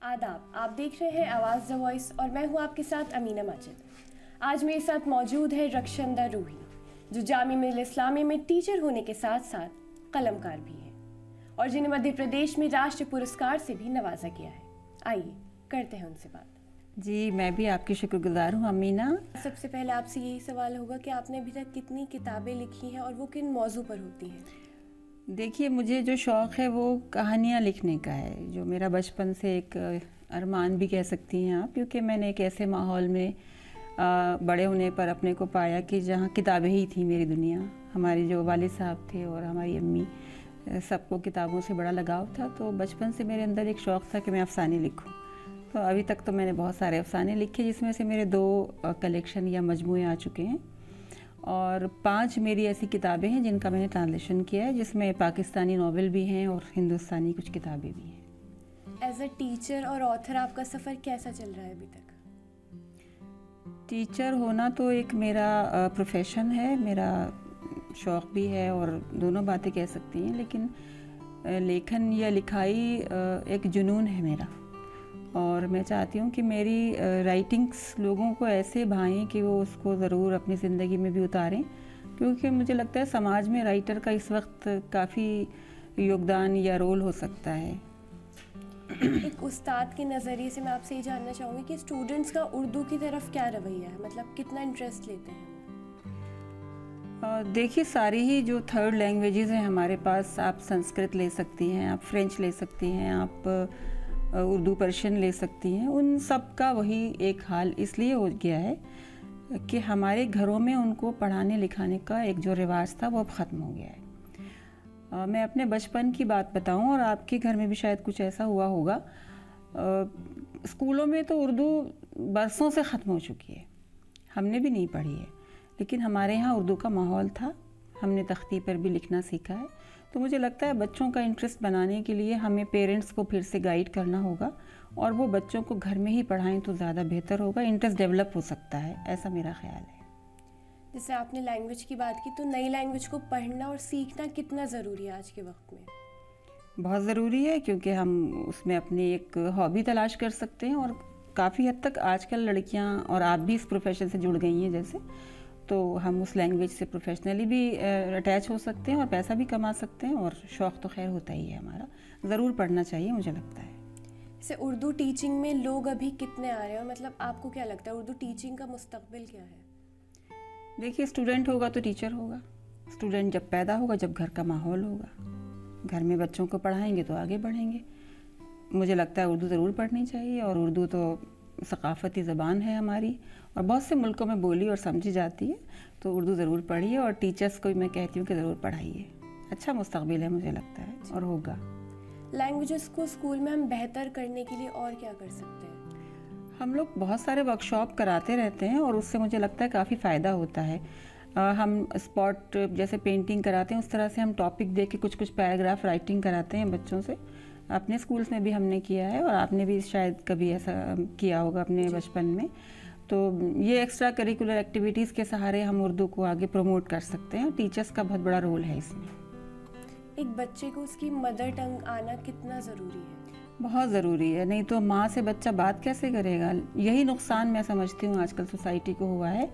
आदाब, आप देख रहे हैं आवाज़ द वॉइस और मैं हूं आपके साथ अमीना माजिद। आज मेरे साथ मौजूद है रक्षंदा रूही, जो जामिया मिल्लिया इस्लामिया में टीचर होने के साथ साथ कलमकार भी हैं और जिन्हें मध्य प्रदेश में राष्ट्रीय पुरस्कार से भी नवाजा गया है। आइए करते हैं उनसे बात। जी, मैं भी आपकी शुक्रगुजार हूँ अमीना। सबसे पहले आपसे यही सवाल होगा कि आपने अभी तक कितनी किताबें लिखी हैं और वो किन मौजू पर होती हैं? देखिए, मुझे जो शौक़ है वो कहानियाँ लिखने का है, जो मेरा बचपन से एक अरमान भी कह सकती हैं आप, क्योंकि मैंने एक ऐसे माहौल में बड़े होने पर अपने को पाया कि जहाँ किताबें ही थी मेरी दुनिया। हमारे जो वालिद साहब थे और हमारी अम्मी, सबको किताबों से बड़ा लगाव था, तो बचपन से मेरे अंदर एक शौक़ था कि मैं अफ़साने लिखूं। तो अभी तक तो मैंने बहुत सारे अफ़साने लिखे, जिसमें से मेरे 2 कलेक्शन या मजमूए आ चुके हैं और 5 मेरी ऐसी किताबें हैं जिनका मैंने ट्रांसलेशन किया है, जिसमें पाकिस्तानी नावल भी हैं और हिंदुस्तानी कुछ किताबें भी हैं। एज अ टीचर और ऑथर आपका सफ़र कैसा चल रहा है अभी तक? टीचर होना तो एक मेरा प्रोफेशन है, मेरा शौक़ भी है और दोनों बातें कह सकती हैं, लेकिन लेखन या लिखाई एक जुनून है मेरा और मैं चाहती हूँ कि मेरी राइटिंग्स लोगों को ऐसे भाएं कि वो उसको ज़रूर अपनी ज़िंदगी में भी उतारें, क्योंकि मुझे लगता है समाज में राइटर का इस वक्त काफ़ी योगदान या रोल हो सकता है। एक उस्ताद के नज़रिए से मैं आपसे ये जानना चाहूँगी कि स्टूडेंट्स का उर्दू की तरफ क्या रवैया है, मतलब कितना इंटरेस्ट लेते हैं? देखिए, सारी ही जो थर्ड लैंग्वेजेस हैं हमारे पास, आप संस्कृत ले सकती हैं, आप फ्रेंच ले सकती हैं, आप उर्दू पर्शियन ले सकती हैं, उन सब का वही एक हाल इसलिए हो गया है कि हमारे घरों में उनको पढ़ाने लिखाने का एक जो रिवाज था वो अब ख़त्म हो गया है। मैं अपने बचपन की बात बताऊं और आपके घर में भी शायद कुछ ऐसा हुआ होगा। स्कूलों में तो उर्दू बरसों से ख़त्म हो चुकी है, हमने भी नहीं पढ़ी है, लेकिन हमारे यहाँ उर्दू का माहौल था, हमने तख्ती पर भी लिखना सीखा है। तो मुझे लगता है बच्चों का इंटरेस्ट बनाने के लिए हमें पेरेंट्स को फिर से गाइड करना होगा और वो बच्चों को घर में ही पढ़ाएं तो ज़्यादा बेहतर होगा, इंटरेस्ट डेवलप हो सकता है, ऐसा मेरा ख्याल है। जैसे आपने लैंग्वेज की बात की, तो नई लैंग्वेज को पढ़ना और सीखना कितना ज़रूरी है आज के वक्त में? बहुत ज़रूरी है, क्योंकि हम उसमें अपनी एक हॉबी तलाश कर सकते हैं और काफ़ी हद तक आजकल लड़कियां और आप भी इस प्रोफेशन से जुड़ गई हैं जैसे, तो हम उस लैंग्वेज से प्रोफेशनली भी अटैच हो सकते हैं और पैसा भी कमा सकते हैं और शौक़ तो खैर होता ही है हमारा, ज़रूर पढ़ना चाहिए मुझे लगता है। जैसे उर्दू टीचिंग में लोग अभी कितने आ रहे हैं, मतलब आपको क्या लगता है उर्दू टीचिंग का मुस्तकबिल क्या है? देखिए, स्टूडेंट होगा तो टीचर होगा, स्टूडेंट जब पैदा होगा, जब घर का माहौल होगा, घर में बच्चों को पढ़ाएंगे तो आगे बढ़ेंगे। मुझे लगता है उर्दू ज़रूर पढ़नी चाहिए और उर्दू तो सकाफ़ती ज़बान है हमारी और बहुत से मुल्कों में बोली और समझी जाती है, तो उर्दू ज़रूर पढ़िए और टीचर्स को भी मैं कहती हूँ कि ज़रूर पढ़ाइए, अच्छा मुस्तकबिल है मुझे लगता है और होगा। लैंग्वेजेस को स्कूल में हम बेहतर करने के लिए और क्या कर सकते हैं? हम लोग बहुत सारे वर्कशॉप कराते रहते हैं और उससे मुझे लगता है काफ़ी फ़ायदा होता है। हम स्पॉट जैसे पेंटिंग कराते हैं, उस तरह से हम टॉपिक दे के कुछ पैराग्राफ राइटिंग कराते हैं बच्चों से। अपने स्कूल्स में भी हमने किया है और आपने भी शायद कभी ऐसा किया होगा अपने बचपन में। तो ये एक्स्ट्रा करिकुलर एक्टिविटीज़ के सहारे हम उर्दू को आगे प्रमोट कर सकते हैं। टीचर्स का बहुत बड़ा रोल है इसमें। एक बच्चे को उसकी मदर टंग आना कितना ज़रूरी है? बहुत ज़रूरी है, नहीं तो माँ से बच्चा बात कैसे करेगा। यही नुकसान मैं समझती हूँ आजकल सोसाइटी को हुआ है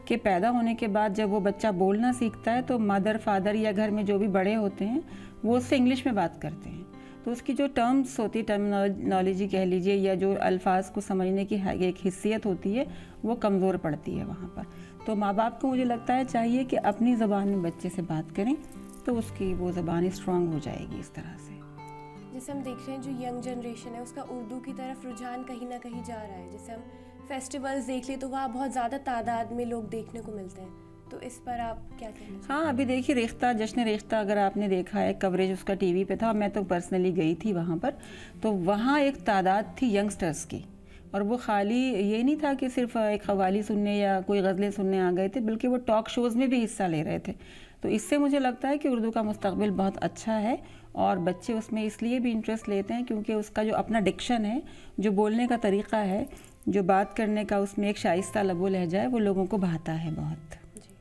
कि पैदा होने के बाद जब वो बच्चा बोलना सीखता है तो मदर फादर या घर में जो भी बड़े होते हैं वो उससे इंग्लिश में बात करते हैं, तो उसकी जो टर्म्स होती है, टर्मिनोलॉजी कह लीजिए, या जो अल्फाज को समझने की एक हिस्सियत होती है वो कमज़ोर पड़ती है वहाँ पर। तो माँ बाप को मुझे लगता है चाहिए कि अपनी ज़बान में बच्चे से बात करें तो उसकी वो ज़बान स्ट्रॉन्ग हो जाएगी इस तरह से। जैसे हम देख रहे हैं जो यंग जनरेशन है उसका उर्दू की तरफ रुझान कहीं ना कहीं जा रहा है। जैसे हम फेस्टिवल्स देख ले तो वहाँ बहुत ज़्यादा तादाद में लोग देखने को मिलते हैं, तो इस पर आप क्या कहना चाहेंगे? हाँ, अभी देखिए रेख्ता, जश्न रेख्ता अगर आपने देखा है, कवरेज उसका टीवी पे था, मैं तो पर्सनली गई थी वहाँ पर, तो वहाँ एक तादाद थी यंगस्टर्स की और वो खाली ये नहीं था कि सिर्फ एक कव्वाली सुनने या कोई गज़लें सुनने आ गए थे, बल्कि वो टॉक शोज़ में भी हिस्सा ले रहे थे। तो इससे मुझे लगता है कि उर्दू का मुस्तकबिल बहुत अच्छा है और बच्चे उसमें इसलिए भी इंटरेस्ट लेते हैं क्योंकि उसका जो अपना डिक्शन है, जो बोलने का तरीक़ा है, जो बात करने का उसमें एक शाइस्ता लबो लहजा है, वो लोगों को भाता है बहुत। जी,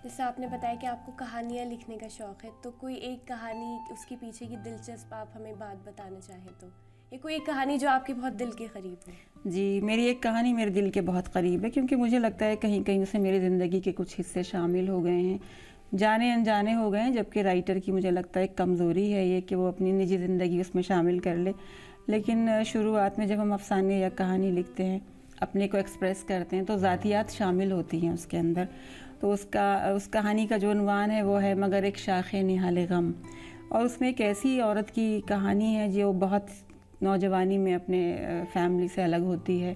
जैसे आपने बताया कि आपको कहानियाँ लिखने का शौक़ है, तो कोई एक कहानी उसके पीछे की दिलचस्प आप हमें बात बताना चाहें तो یہ کوئی ایک کہانی جو آپ کے بہت دل کے قریب ہے؟ جی، میری ایک کہانی میرے دل کے بہت قریب ہے، کیونکہ مجھے لگتا ہے کہیں کہیں سے میری زندگی کے کچھ حصے شامل ہو گئے ہیں، جانے انجانے ہو گئے ہیں، جبکہ رائٹر کی مجھے لگتا ہے ایک کمزوری ہے یہ کہ وہ اپنی نجی زندگی اس میں شامل کر لے. لیکن شروعات میں جب ہم افسانے یا کہانی لکھتے ہیں، اپنے کو ایکسپریس کرتے ہیں، تو ذاتیات شامل ہوتی ہیں اس کے اندر. تو اس کہانی کا جو عنوان ہے وہ ہے مگر ایک شاخ نہال غم، اور اس میں ایک ایسی عورت کی کہانی ہے جو بہت نوجوانی میں اپنے فیملی سے الگ ہوتی ہے،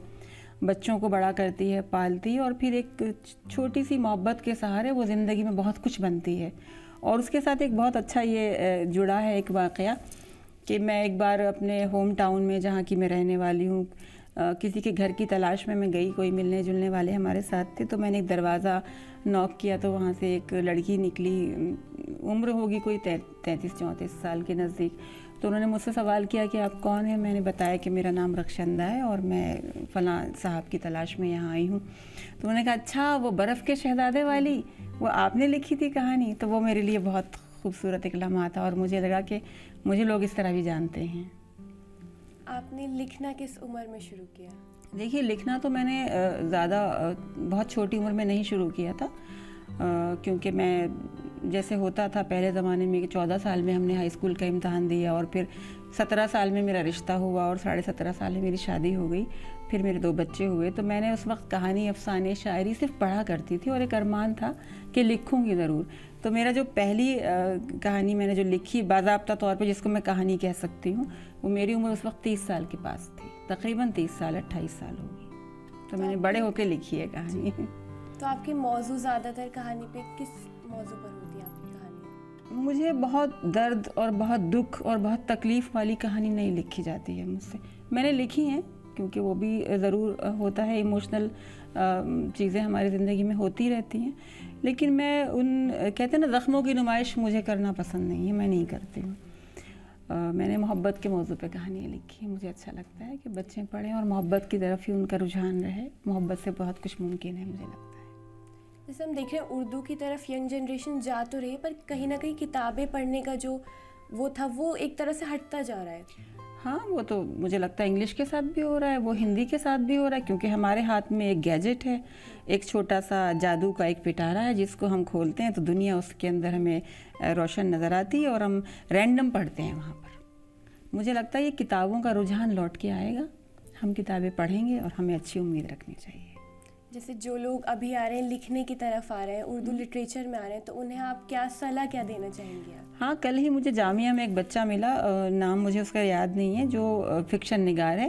بچوں کو بڑا کرتی ہے، پالتی ہے، اور پھر ایک چھوٹی سی محبت کے سہارے وہ زندگی میں بہت کچھ بنتی ہے. اور اس کے ساتھ ایک بہت اچھا یہ جڑا ہے ایک واقعہ کہ میں ایک بار اپنے ہوم ٹاؤن میں، جہاں کی میں رہنے والی ہوں، کسی کے گھر کی تلاش میں گئی، کوئی ملنے جلنے والے ہمارے ساتھ تھے. تو میں نے ایک دروازہ نوک کیا تو وہاں سے ایک لڑکی نکلی، عمر ہوگی کوئی 33-34 سال کے نزدیک. تو انہوں نے مجھ سے سوال کیا کہ آپ کون ہیں؟ میں نے بتایا کہ میرا نام رخشندہ ہے اور میں فلاں صاحب کی تلاش میں یہاں آئی ہوں. تو انہوں نے کہا اچھا وہ برف کے شہزادے والی، وہ آپ نے لکھی تھی کہانی؟ تو وہ میرے لیے بہت خوبصورت ایک لمحہ تھا، اور مجھے لگا کہ مجھے لوگ اس طرح بھی جانتے ہیں. آپ نے لکھنا کس عمر میں شروع کیا؟ دیکھیے، لکھنا تو میں نے بہت چھوٹی عمر میں نہیں شروع کیا تھا، کیونکہ میں جیسے ہوتا تھا پہلے زمانے میں کہ 14 سال میں ہم نے ہائی اسکول کا امتحان دیا، اور پھر 17 سال میں میرا رشتہ ہوا، اور 17.5 سال میں میری شادی ہو گئی، پھر میرے 2 بچے ہوئے. تو میں نے اس وقت کہانی، افسانے، شاعری صرف پڑھا کرتی تھی، اور ایک ارمان تھا کہ لکھوں گی ضرور. تو میرا جو پہلی کہانی میں نے جو لکھی باضابطہ طور پہ، جس کو میں کہانی کہہ سکتی ہوں، وہ میری عمر اس وقت 30 سال کے پاس تھی، تقریباً 30 سال 28 سال ہوگی. تو میں نے بڑے ہو کے لکھی ہے کہانی. تو آپ کی موضوع زیادہ تر کہانی پہ کس موضوع پر ہوتی ہے آپ کی کہانی؟ مجھے بہت درد اور بہت دکھ اور بہت تکلیف والی کہانی نہیں لکھی جاتی ہے مجھ سے. میں نے لکھی ہیں کیونکہ وہ بھی ضرور ہوتا ہے، ایموشنل چیزیں ہماری زندگی میں ہوتی رہتی ہیں، لیکن میں کہتے ہیں نا زخموں کی نمائش مجھے کرنا پسند نہیں ہے، میں نہیں کرتی ہوں. میں نے محبت کے موضوع پہ کہانیاں لکھی ہیں. مجھے اچھا لگتا ہے کہ بچے پڑھیں اور محبت کی طرف ہی ان کا رجحان رہے. محبت سے بہت کچھ ممکن ہے، مجھے لگتا ہے. جیسے ہم دیکھ رہے ہیں اردو کی طرف ینگ جنریشن جا تو رہی ہے، پر کہیں نہ کہیں کتابیں پڑھنے کا جو وہ تھا وہ ایک طرح سے ہٹتا جا رہا ہے. ہاں، وہ تو مجھے لگتا ہے انگلش کے ساتھ بھی ہو رہا ہے، وہ ہندی کے ساتھ بھی ہو رہا ہے، کیونکہ ہمارے ہاتھ میں ایک گیجٹ ہے، ایک چھوٹا سا جادو کا ایک پٹارا ہے، جس کو ہم کھولتے ہیں تو دنیا اس کے اندر ہمیں روشن نظر آتی ہے، اور ہم رینڈم پڑھتے ہیں وہاں پر. مجھے لگتا ہے یہ کتابوں کا رجحان لوٹ کے آئے گا، ہم کتابیں پڑھیں گے اور ہمیں اچھی امید رکھنی چاہیے. جیسے جو لوگ ابھی آ رہے ہیں لکھنے کی طرف آ رہے ہیں، اردو لٹریچر میں آ رہے ہیں، تو انہیں آپ کیا صلاح کیا دینا چاہیں گے آپ؟ ہاں، کل ہی مجھے جامعہ میں ایک بچہ ملا، نام مجھے اس کا یاد نہیں ہے، جو فکشن نگار ہے،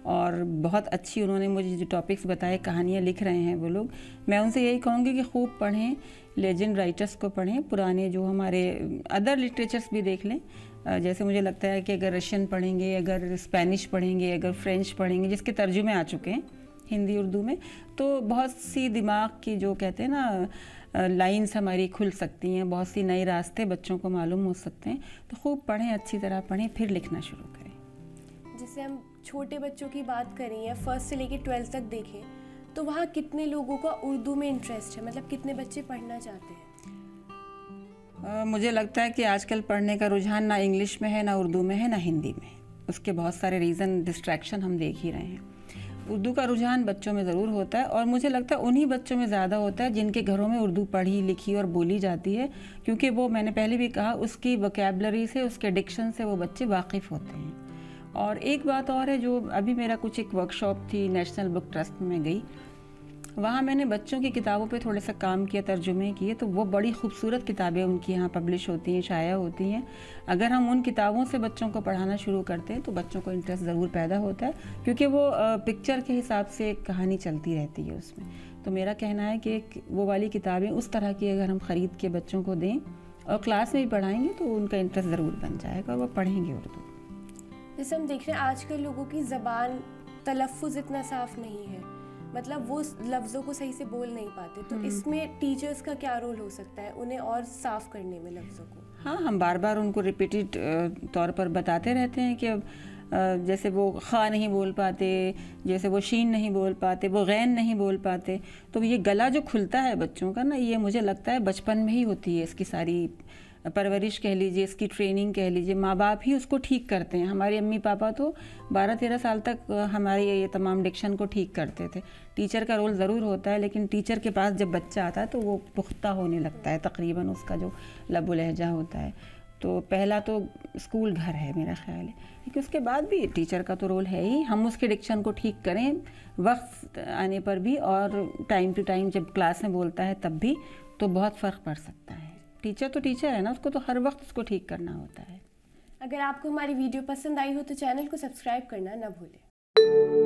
اور بہت اچھی انہوں نے مجھے جو ٹاپکس بتائے، کہانیاں لکھ رہے ہیں وہ لوگ. میں ان سے یہی کہوں گی کہ خوب پڑھیں، لیجنڈ رائٹرس کو پڑھیں، پرانے جو ہمارے ادر لٹریچرس بھی دیکھ لیں. جیسے مجھے لگتا ہے کہ اگر رشین پڑھیں گے، اگر اسپینش پڑھیں گے، اگر فرینچ پڑھیں گے، جس کے ترجمے آ چکے ہیں ہندی اردو میں، تو بہت سی دماغ کی جو کہتے ہیں نا لائنز ہماری کھل سکتی ہیں، بہت سی نئے راستے بچوں کو معلوم ہو سکتے ہیں. تو خوب پڑھیں، اچھی طرح پڑھیں، پھر لکھنا شروع کریں. جیسے ہم چھوٹے بچوں کی بات کریں یا 1 سے لے کے 12 تک دیکھیں، تو وہاں کتنے لوگوں کا اردو میں انٹرسٹ ہے؟ مطلب کتنے بچے پڑھنا چاہتے ہیں؟ مجھے لگتا ہے کہ آج کل پڑھنے کا رجحان نہ انگلش میں ہے، نہ اردو میں ہے، نہ ہندی میں. اس کے بہت سارے ریزن، ڈسٹریکشن ہم دیکھ ہی رہے ہیں. اردو کا رجحان بچوں میں ضرور ہوتا ہے، اور مجھے لگتا ہے انہی بچوں میں زیادہ ہوتا ہے جن کے گھروں میں اردو پڑھی لکھی اور بولی جاتی ہے، کیونکہ وہ، میں نے پہلے بھی کہا، اس کی وکیبلری سے، اس کے ڈکشن سے وہ بچے واقف ہوتے ہیں. اور ایک بات اور ہے، جو ابھی میرا کچھ ایک ورکشاپ تھی نیشنل بک ٹرسٹ میں گئی، وہاں میں نے بچوں کی کتابوں پہ تھوڑا سا کام کیا، ترجمے کیے، تو وہ بڑی خوبصورت کتابیں ان کی یہاں پبلش ہوتی ہیں، شائع ہوتی ہیں. اگر ہم ان کتابوں سے بچوں کو پڑھانا شروع کرتے ہیں تو بچوں کو انٹرسٹ ضرور پیدا ہوتا ہے، کیونکہ وہ پکچر کے حساب سے ایک کہانی چلتی رہتی ہے اس میں. تو میرا کہنا ہے کہ وہ والی کتابیں اس طرح کی اگر ہم خرید کے بچوں کو دیں اور کلاس میں بھی پڑھائیں گے تو ان کا انٹرسٹ ضرور بن جائے گا اور وہ پڑھیں گے اردو. جیسے ہم دیکھ رہے ہیں آج کل لوگوں کی زبان تلفظ اتنا صاف نہیں ہے، مطلب وہ لفظوں کو صحیح سے بول نہیں پاتے، تو اس میں ٹیچرز کا کیا رول ہو سکتا ہے انہیں اور صاف کرنے میں لفظوں کو؟ ہاں، ہم بار بار ان کو ریپیٹڈ طور پر بتاتے رہتے ہیں کہ جیسے وہ خا نہیں بول پاتے، جیسے وہ شین نہیں بول پاتے، وہ غین نہیں بول پاتے، تو یہ گلا جو کھلتا ہے بچوں کا نا، یہ مجھے لگتا ہے بچپن میں ہی ہوتی ہے اس کی ساری परवरिश कह लीजिए, इसकी ट्रेनिंग कह लीजिए, माँ बाप ही उसको ठीक करते हैं। हमारे अम्मी पापा तो 12-13 साल तक हमारे ये तमाम डिक्शन को ठीक करते थे। टीचर का रोल ज़रूर होता है, लेकिन टीचर के पास जब बच्चा आता है तो वो पुख्ता होने लगता है तकरीबन, उसका जो लबो लहजा होता है। तो पहला तो स्कूल घर है मेरा ख्याल है, लेकिन उसके बाद भी टीचर का तो रोल है ही, हम उसके डिक्शन को ठीक करें वक्त आने पर भी, और टाइम टू टाइम जब क्लास में बोलता है तब भी, तो बहुत फ़र्क पड़ सकता है। टीचर तो टीचर है ना, उसको तो हर वक्त उसको ठीक करना होता है। अगर आपको हमारी वीडियो पसंद आई हो तो चैनल को सब्सक्राइब करना ना भूलें।